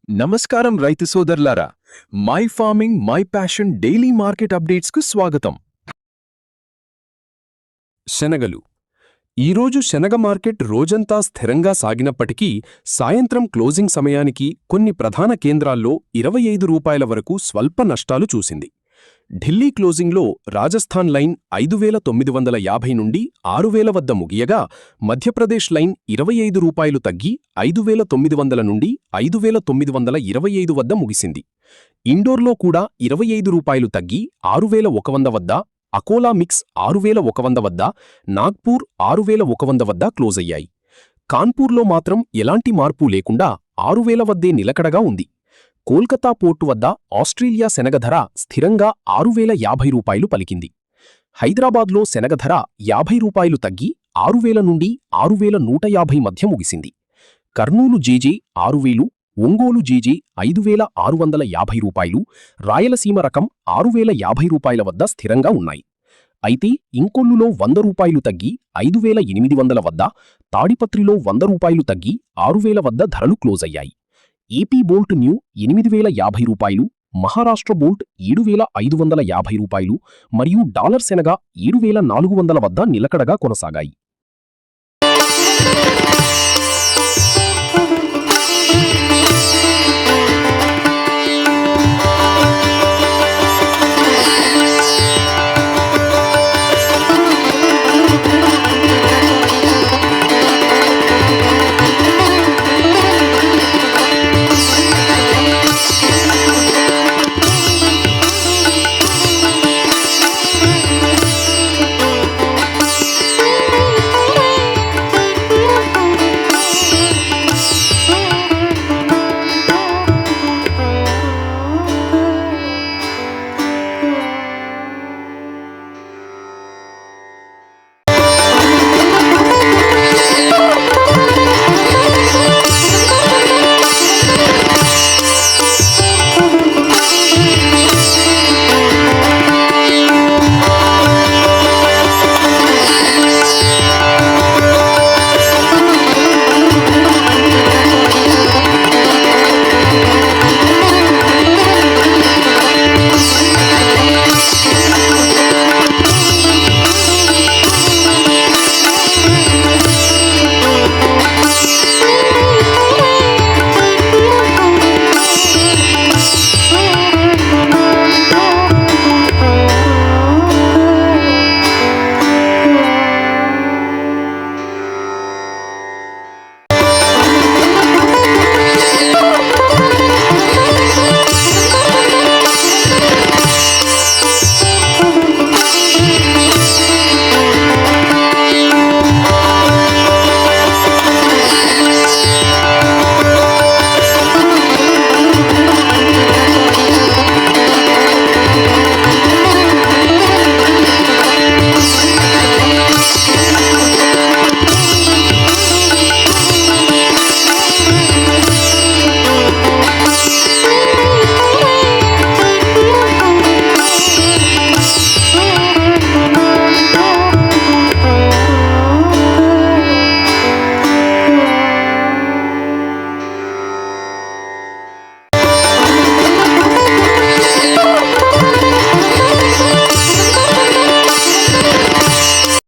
నమస్కారం రైతు సోదరులారా, my farming my passion daily market అప్డేట్స్కు స్వాగతం. శనగలు. ఈరోజు శనగ మార్కెట్ రోజంతా స్థిరంగా సాగినప్పటికీ సాయంత్రం క్లోజింగ్ సమయానికి కొన్ని ప్రధాన కేంద్రాల్లో 25 రూపాయల వరకు స్వల్ప నష్టాలు చూసింది. ఢిల్లీ క్లోజింగ్లో రాజస్థాన్ లైన్ 5,950 నుండి 6,000 వద్ద ముగియగా, మధ్యప్రదేశ్ లైన్ 25 రూపాయలు తగ్గి 5,900 నుండి 5,925 వద్ద ముగిసింది. ఇండోర్లో కూడా 25 రూపాయలు తగ్గి 6,100 వద్ద, అకోలా మిక్స్ 6,100 వద్ద, నాగ్పూర్ 6,100 వద్ద క్లోజ్ అయ్యాయి. కాన్పూర్లో మాత్రం ఎలాంటి మార్పు లేకుండా 6,000 వద్దే నిలకడగా ఉంది. కోల్కతా పోర్టు వద్ద ఆస్ట్రేలియా శనగ ధర స్థిరంగా 6,050 రూపాయలు పలికింది. హైదరాబాద్లో శనగ ధర 50 రూపాయలు తగ్గి 6,000 నుండి 6,150 మధ్య ముగిసింది. కర్నూలు జేజే 6,000, ఒంగోలు జేజే 5,650 రూపాయలు, రాయలసీమ రకం 6,050 రూపాయల వద్ద స్థిరంగా ఉన్నాయి. అయితే ఇంకొల్లులో 100 రూపాయలు తగ్గి 5,800 వద్ద, తాడిపత్రిలో 100 రూపాయలు తగ్గి 6,000 వద్ద ధరలు క్లోజ్ అయ్యాయి. ఏపీ బోల్ట్ న్యూ 8,050 రూపాయలు, మహారాష్ట్ర బోల్ట్ 7,550 రూపాయలు మరియు డాలర్ శనగ 7,400 వద్ద నిలకడగా కొనసాగాయి.